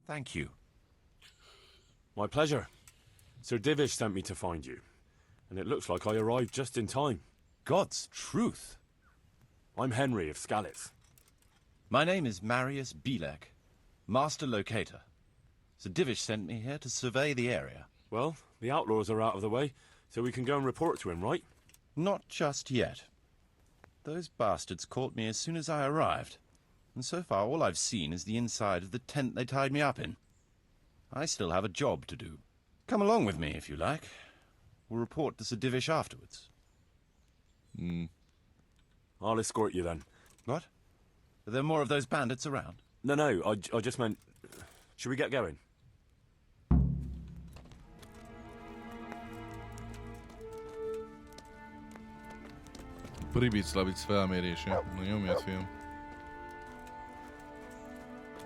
Thank you. My pleasure. Sir Divish sent me to find you, and it looks like I arrived just in time. God's truth. I'm Henry of Skalitz. My name is Marius Bielek, Master Locator. Sir Divish sent me here to survey the area. Well, the outlaws are out of the way, so we can go and report to him, right? Not just yet. Those bastards caught me as soon as I arrived, and so far all I've seen is the inside of the tent they tied me up in. I still have a job to do. Come along with me, if you like. We'll report to Sir Divish afterwards. I'll escort you then. What? Are there more of those bandits around? No, I just meant... Should we get going? Pribiclavic felmérése. Na nyomjad, fiam.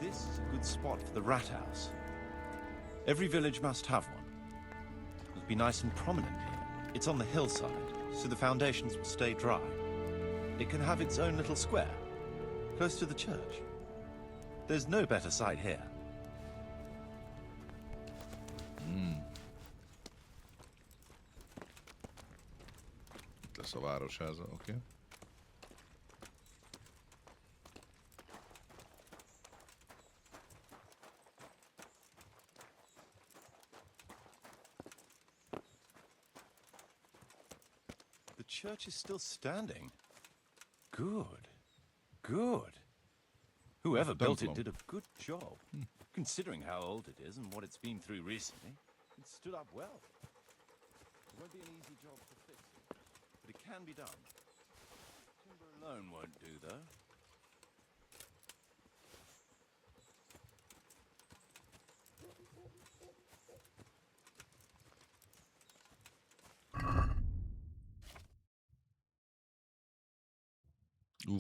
This is a good spot for the rat house. Every village must have one. It'll be nice and prominent here. It's on the hillside, so the foundations will stay dry. It can have its own little square, close to the church. There's no better site here. Itt lesz a városháza, oké. The church is still standing. Good. Good. Whoever built it did a good job. Considering how old it is and what it's been through recently, it stood up well. It won't be an easy job to fix it, but it can be done. Timber alone won't do, though.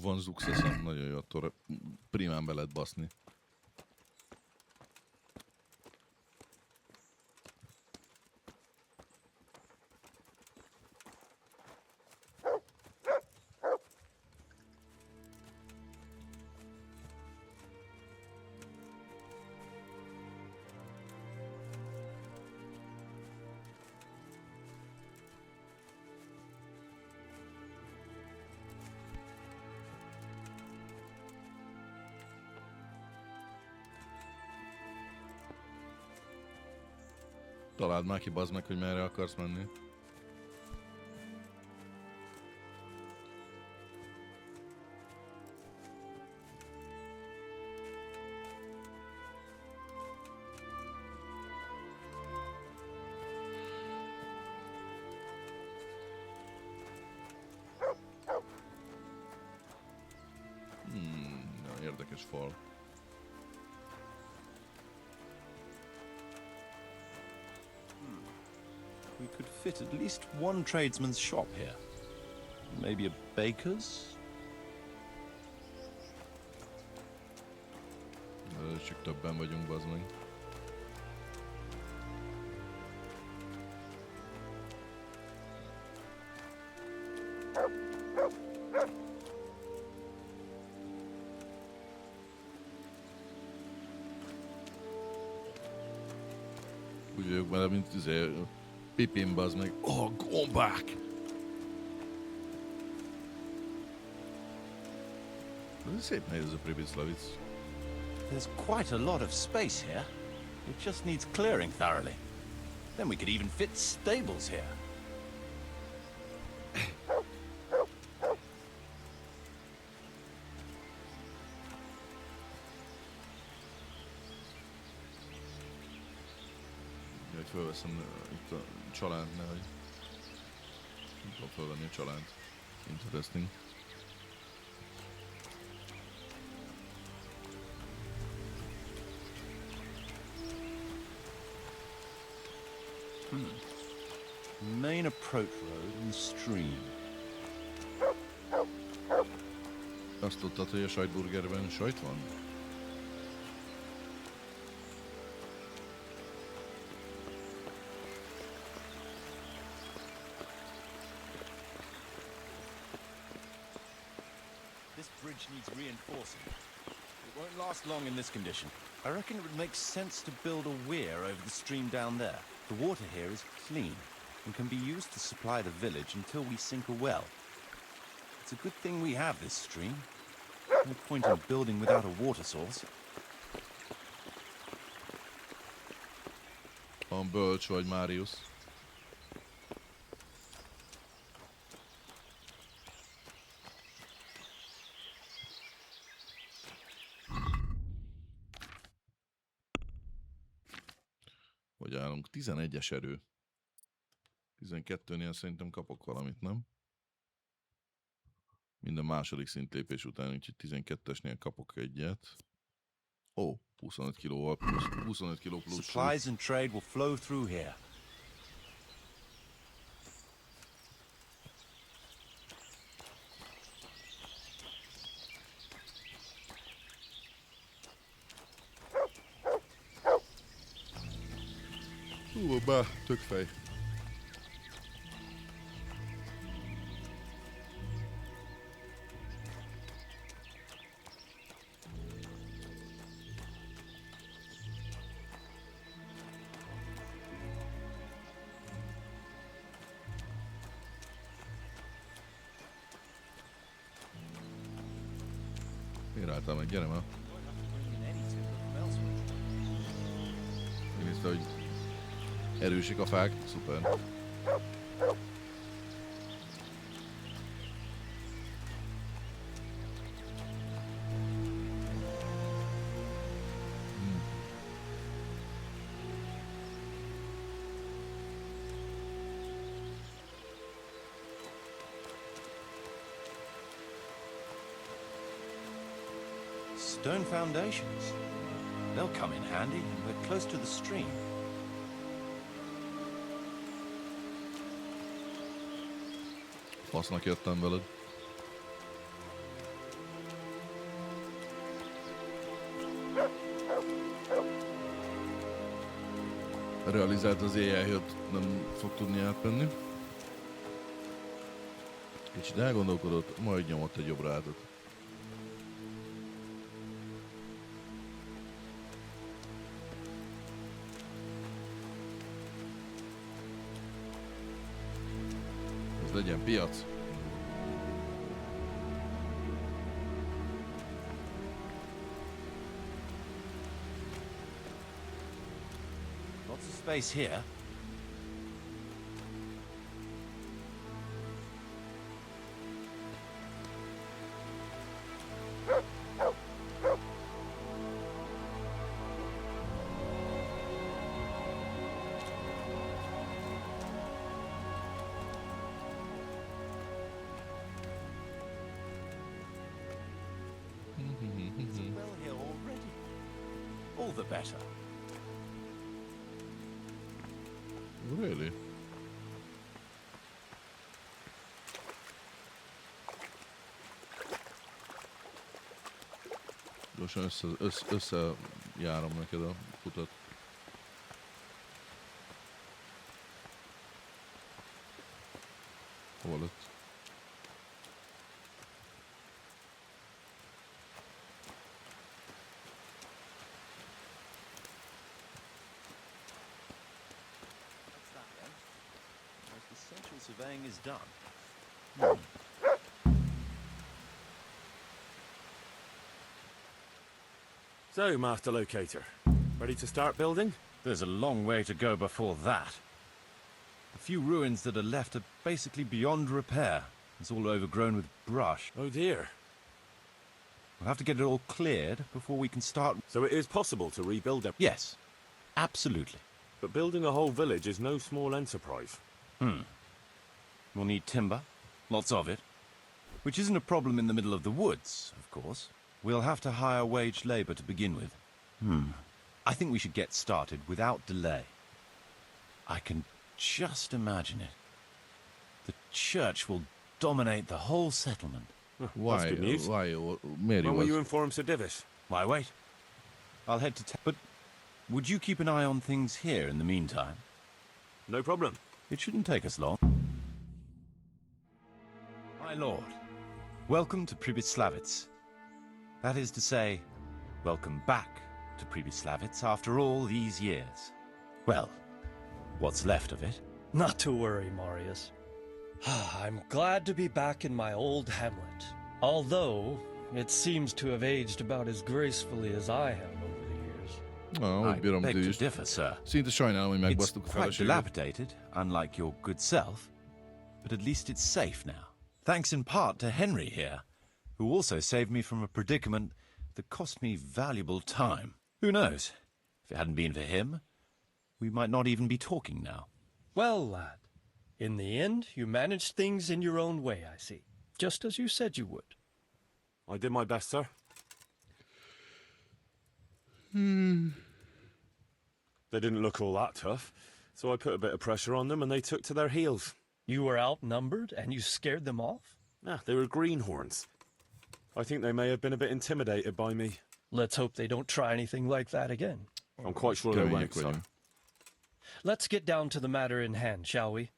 Van zukszeszem, nagyon jó, attól primán be lehet baszni. Találd már ki, bazd meg, hogy merre akarsz menni. Érdekes fal. We could fit at least one tradesman's shop here. Maybe a baker's? Csak többen vagyunk, bazd meg. Úgy vagyok vele, mint Pipin, bazd meg. Oh, gombák! Ez szép nehéz a Pribiclavic. There's quite a lot of space here. It just needs clearing thoroughly. Then we could even fit stables here. Hogy fölveszem itt a csalánt, nehogy nem tudom fölvenni a csalánt. Interesting. Main approach road and stream. Azt tudtad, hogy a sajtburgerben sajt van? This bridge needs reinforcing. It won't last long in this condition. I reckon it would make sense to build a weir over the stream down there. The water here is clean and can be used to supply the village until we sink a well. It's a good thing we have this stream. No point in building without a water source. Van bölcs vagy, Marius. Hogy állunk? 11-es erő. 12-nél szerintem kapok valamit, nem? Minden második szintlépés után, úgyhogy 12-esnél kapok egyet. Ó, 25 kilóval plusz, 25 kiló plusz. Supplies and trade will flow through here. Bá, tök fej. Miért álltál meg? Gyere már. Nézd, hogy erősek a fák. Szuper. Stone foundations. They'll come in handy, and we're close to the stream. Fasznak jöttem veled. Realizált az éjjel, hogy nem fog tudni átmenni. Kicsit elgondolkodott, majd nyomott egy jobbra átot. Ez legyen piac. Lots of space here. There's a well here already. All the better. Really? Gyorsan összejárom neked a kutat. Hol lett? That's that then. Most essential surveying is done. So, Master Locator, ready to start building? There's a long way to go before that. The few ruins that are left are basically beyond repair. It's all overgrown with brush. Oh dear. We'll have to get it all cleared before we can start. So it is possible to rebuild it. Yes, absolutely. But building a whole village is no small enterprise. We'll need timber, lots of it. Which isn't a problem in the middle of the woods, of course. We'll have to hire wage labor to begin with. I think we should get started without delay. I can just imagine it. The church will dominate the whole settlement. That's good news. Why? Mary When will was... you inform Sir Divish? Why wait? I'll head to but would you keep an eye on things here in the meantime? No problem. It shouldn't take us long. My lord, welcome to Pribyslavitz. That is to say, welcome back to Pribyslavitz after all these years. Well, what's left of it. Not to worry, Marius. I'm glad to be back in my old hamlet. Although, it seems to have aged about as gracefully as I have over the years. Úgy I bírom beg to tűzt. differ, sir. Szinte sajnálom, hogy It's megbasztuk a quite feleséget. dilapidated, unlike your good self, but at least it's safe now. Thanks in part to Henry here, who also saved me from a predicament that cost me valuable time. Who knows? If it hadn't been for him, we might not even be talking now. Well, lad, in the end, you managed things in your own way, I see. Just as you said you would. I did my best, sir. They didn't look all that tough, so I put a bit of pressure on them and they took to their heels. You were outnumbered and you scared them off? They were greenhorns. I think they may have been a bit intimidated by me. Let's hope they don't try anything like that again. I'm quite sure they won't, Kemények sir. vagyunk. Let's get down to the matter in hand, shall we?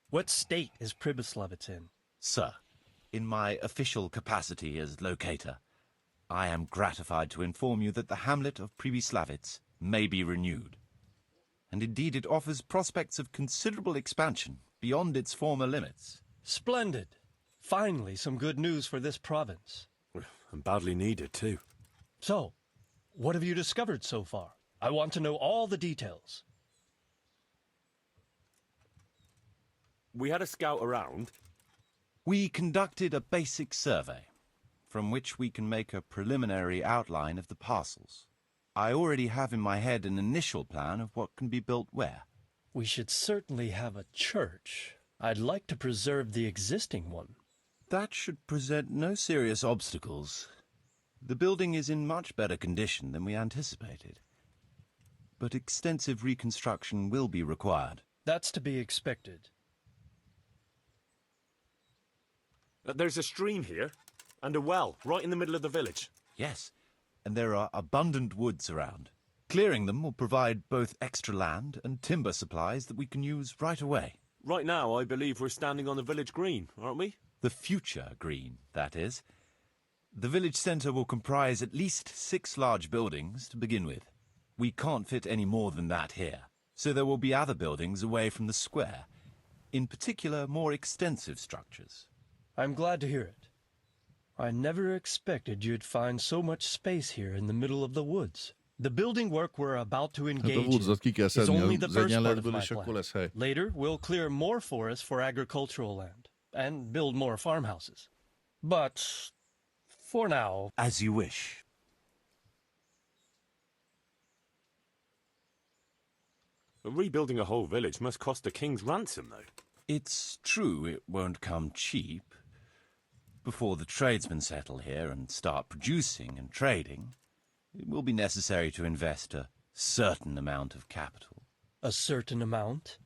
What state is Pribyslavitz in? Sir, in my official capacity as locator, I am gratified to inform you that the hamlet of Pribyslavitz may be renewed. And indeed it offers prospects of considerable expansion beyond its former limits. Splendid. Finally, some good news for this province. And badly needed, too. So, what have you discovered so far? I want to know all the details. We had a scout around. We conducted a basic survey, from which we can make a preliminary outline of the parcels. I already have in my head an initial plan of what can be built where. We should certainly have a church. I'd like to preserve the existing one. That should present no serious obstacles. The building is in much better condition than we anticipated. But extensive reconstruction will be required. That's to be expected. There's a stream here, and a well, right in the middle of the village. Yes, and there are abundant woods around. Clearing them will provide both extra land and timber supplies that we can use right away. Right now, I believe we're standing on the village green, aren't we? The future green, that is. The village centre will comprise at least 6 large buildings to begin with. We can't fit any more than that here, so there will be other buildings away from the square, in particular more extensive structures. I'm glad to hear it. I never expected you'd find so much space here in the middle of the woods. The building work we're about to Hát a engage woodsat ki kell is szedni only the az first part of egyenletből, my és akkor plan. lesz hely. Later, we'll clear more forest for agricultural land and build more farmhouses. But for now, As you wish. Rebuilding a whole village must cost a king's ransom, though. It's true it won't come cheap. Before the tradesmen settle here and start producing and trading, it will be necessary to invest a certain amount of capital. a certain amount.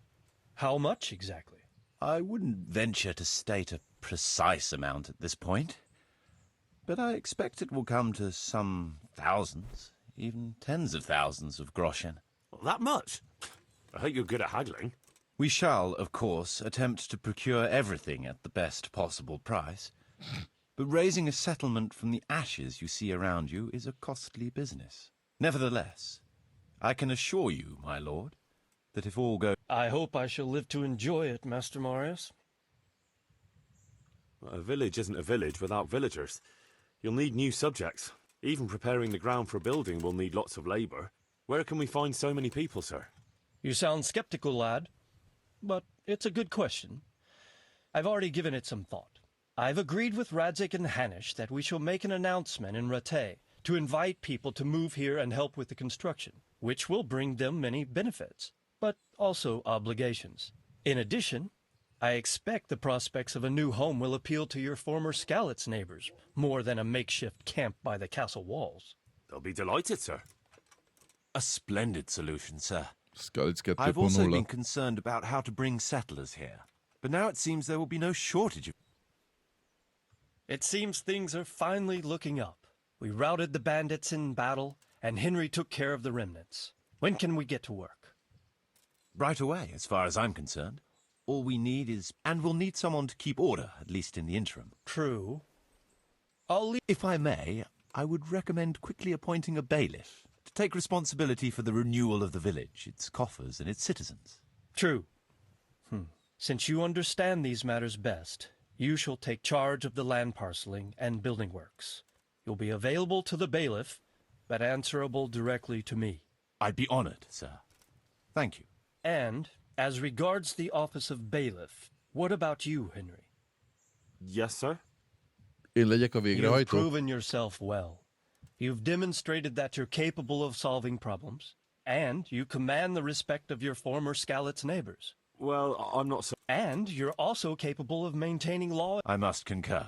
How much exactly? I wouldn't venture to state a precise amount at this point, but I expect it will come to some thousands, even tens of thousands of groschen. That much? I hope you're good at haggling. We shall, of course, attempt to procure everything at the best possible price, but raising a settlement from the ashes you see around you is a costly business. Nevertheless, I can assure you, my lord, that if all goes I hope I shall live to enjoy it, Master Marius. A village isn't a village without villagers. You'll need new subjects. Even preparing the ground for building will need lots of labour. Where can we find so many people, sir? You sound skeptical, lad, but it's a good question. I've already given it some thought. I've agreed with Radzik and Hanish that we shall make an announcement in Rattay to invite people to move here and help with the construction, which will bring them many benefits, but also obligations. In addition, I expect the prospects of a new home will appeal to your former Skalitz neighbors, more than a makeshift camp by the castle walls. They'll be delighted, sir. a splendid solution, sir. Skalitz I've also 2.0. been concerned about how to bring settlers here, but now it seems there will be no shortage of... It seems things are finally looking up. We routed the bandits in battle, and Henry took care of the remnants. When can we get to work? Right away, as far as I'm concerned. All we need is... And we'll need someone to keep order, at least in the interim. True. I'll leave... If I may, I would recommend quickly appointing a bailiff to take responsibility for the renewal of the village, its coffers and its citizens. True. Since you understand these matters best, you shall take charge of the land parceling and building works. You'll be available to the bailiff, but answerable directly to me. I'd be honored, sir. Thank you. And, as regards the office of bailiff, what about you, Henry? Yes, sir? Én legyek a You've végrehajtó? proven yourself well. You've demonstrated that you're capable of solving problems, and you command the respect of your former Skalitz neighbors. Well, I'm not so... And you're also capable of maintaining law. I must concur.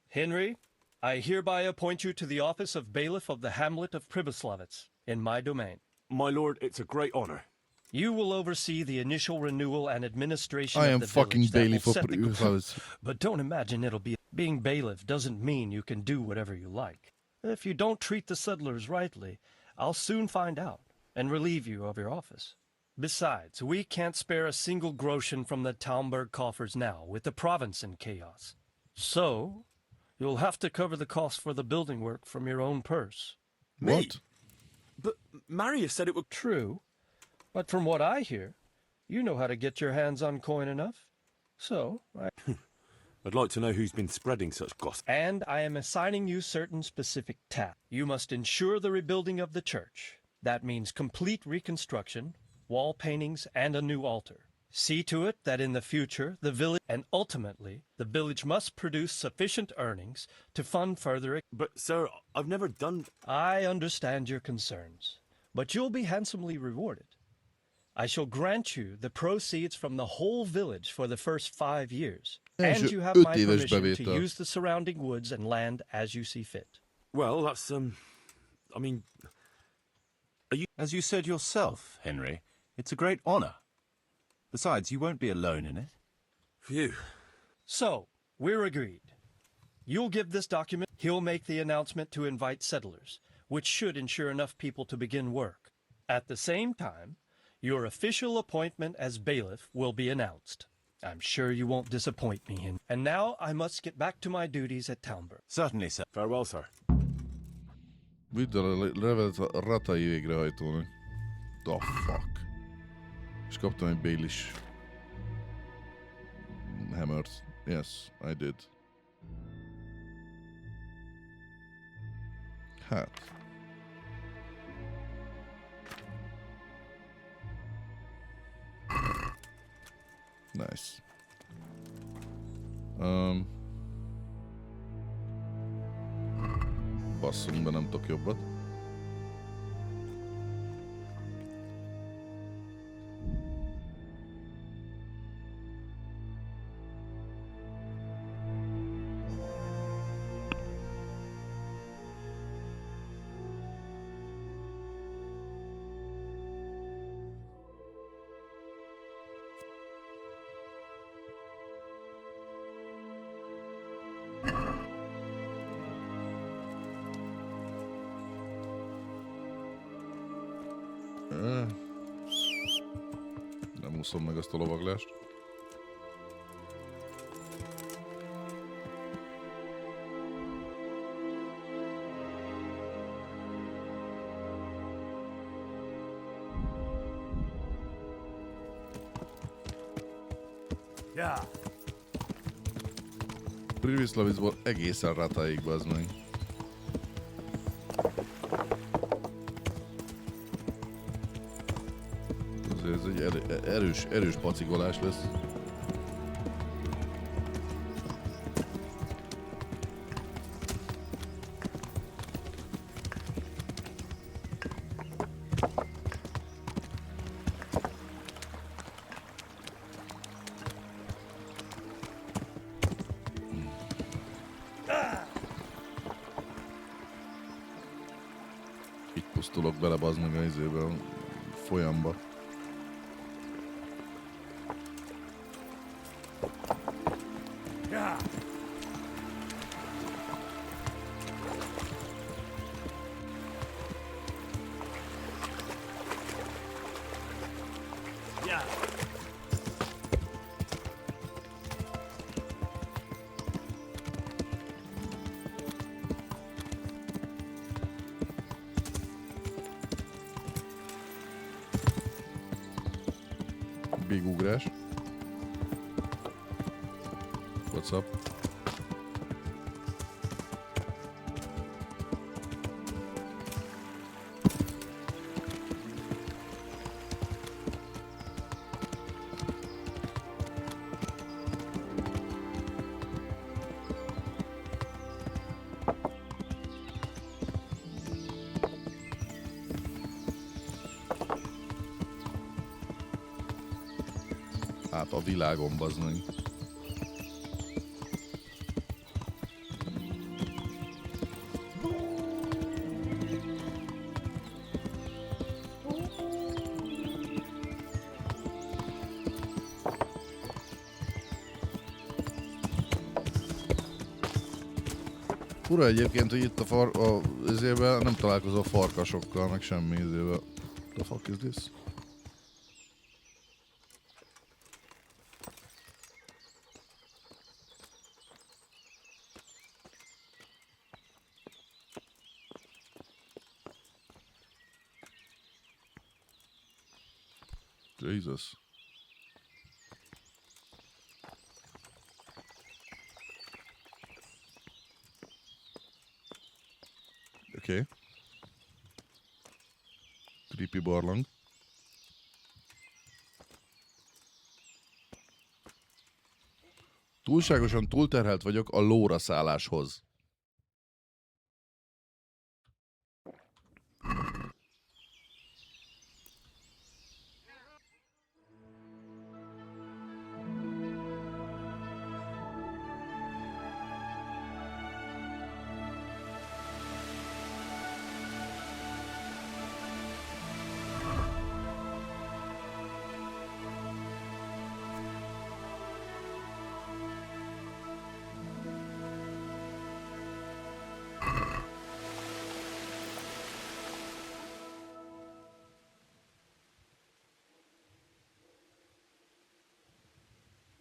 Henry, I hereby appoint you to the office of bailiff of the hamlet of Pribyslavitz, in my domain. My lord, it's a great honor. You will oversee the initial renewal and administration I of am the fucking village that will bailiff of set the Pribyslavitz. But don't imagine it'll be... Being bailiff doesn't mean you can do whatever you like. If you don't treat the settlers rightly, I'll soon find out and relieve you of your office. Besides, we can't spare a single groschen from the Talmberg coffers now, with the province in chaos. So, you'll have to cover the cost for the building work from your own purse. What? But Marius said it would... True, but from what I hear, you know how to get your hands on coin enough. So, I'd like to know who's been spreading such gossip. And I am assigning you certain specific tasks. You must ensure the rebuilding of the church. That means complete reconstruction, wall paintings, and a new altar. See to it that in the future, the village, and ultimately, the village must produce sufficient earnings to fund further... But, sir, I've never done... I understand your concerns, but you'll be handsomely rewarded. I shall grant you the proceeds from the whole village for the first 5 years. And you have my 5 éves permission to bevétel. use the surrounding woods and land as you see fit. Well, that's, I mean... As you said yourself, Henry, it's a great honor. Besides, you won't be alone in it. Phew. So, we're agreed. You'll give this document, he'll make the announcement to invite settlers, which should ensure enough people to begin work. At the same time, your official appointment as bailiff will be announced. I'm sure you won't disappoint me. And now I must get back to my duties at Talmberg. Certainly, sir. Farewell, sir. Vidd el a levelet a Ratai végrehajtónak. The fuck. És kaptam egy Baelish hammert. Yes, I did. Hát. Nice. Basszunk be, nem tudok jobbat. Nem úszom meg azt a lovaglást. Yeah. Pribyslavicból egészen Ratáig, bazd meg. Ez egy erős pacigolás lesz. Itt pusztulok bele, bazd meg a izébe, a folyamba. Yeah. Yeah. Vígugrás. What's up? Hát a világon, bazd meg. Fura egyébként, hogy itt a izében nem találkozol farkasokkal, meg semmi izével. The fuck is this? Jesus. Oké. Creepy barlang. Túlságosan túlterhelt vagyok a lóra szálláshoz.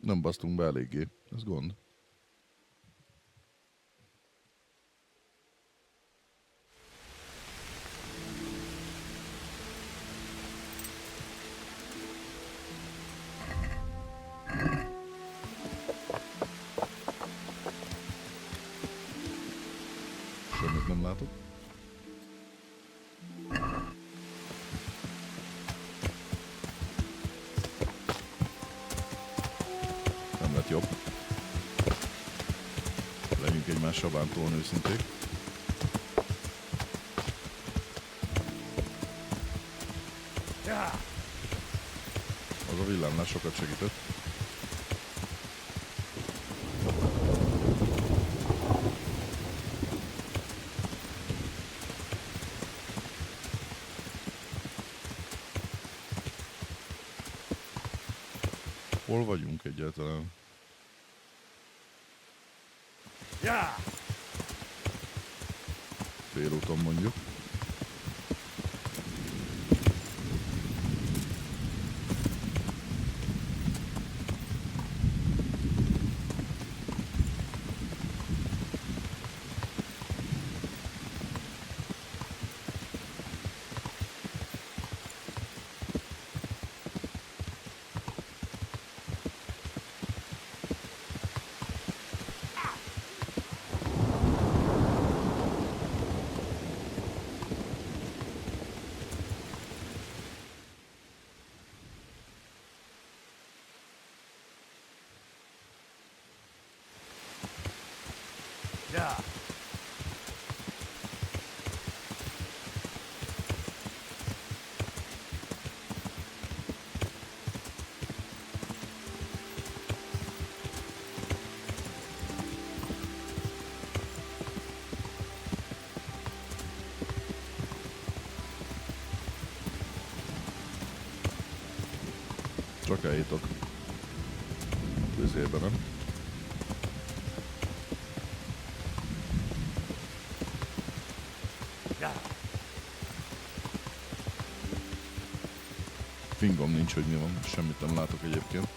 Nem basztunk be eléggé, ez gond. Semmit nem látok. Jobb. Legyünk egymással bántóan őszinték. Az a villámlás sokat segített. Hol vagyunk egyáltalán? Félúton mondjuk. Csak eljutok. Közébe, nem? Fingom nincs, hogy mi van. Semmit nem látok egyébként.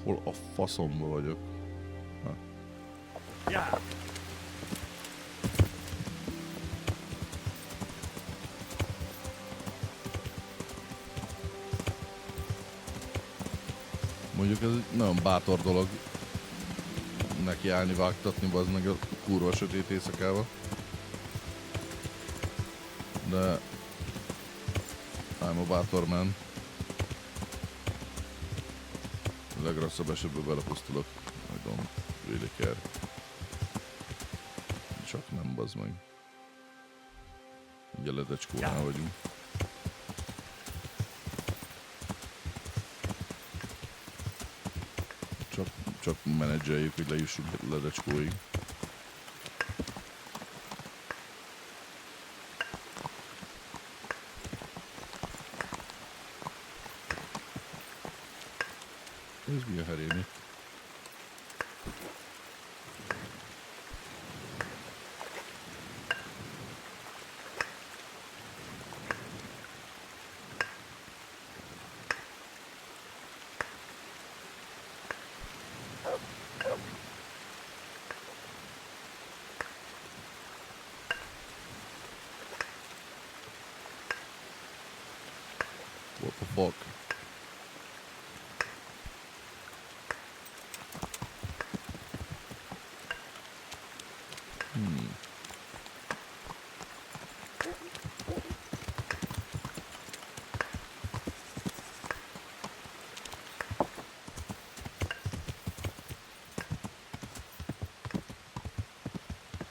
Hol a faszomba vagyok? Ha. Yeah. Mondjuk ez egy nagyon bátor dolog neki állni, vágtatni, bazd meg a kurva sötét éjszakába. De I'm a bátor man. A legrosszabb esetben belepusztulok. I don't really care. Csak nem, bazd meg. Ugye ledecskónál vagyunk. Csak menedzseljük, hogy lejussunk ledecskóig. Ez mi a herémi? What the fuck?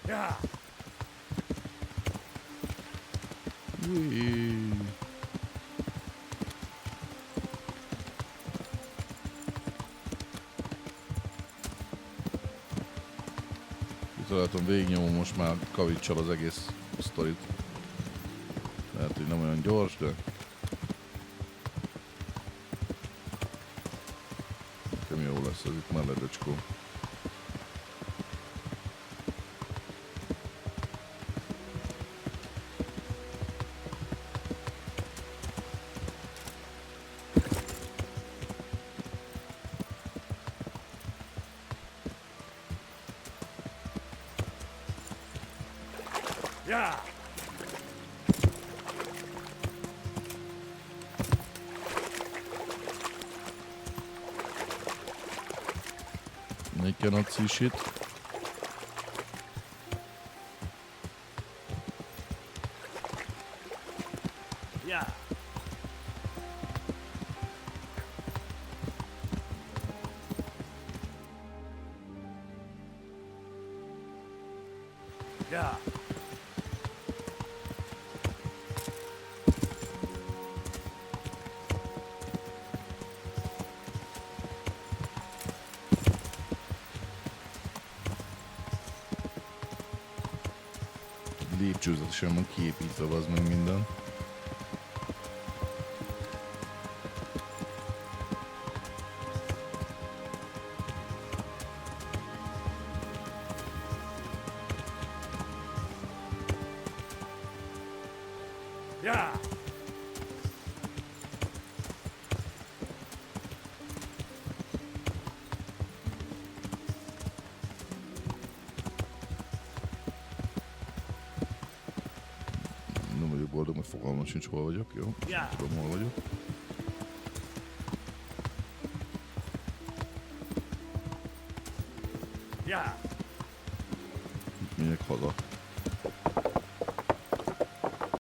Yeah. Whee. Kitaláltam, végignyomom most már kavicsal az egész sztorit. Lehet, hogy nem olyan gyors, de... nekem jó lesz, ez itt már ledecskó. Yeah. I cannot see shit. Yeah. Yeah. Lépcsőzetesen van kiépítve, az meg minden. Yeah. Nem vagyok boldog, mert fogalmam sincs, hol vagyok, jó? Yeah. Tudom, hol vagyok. Yeah. Megyek haza.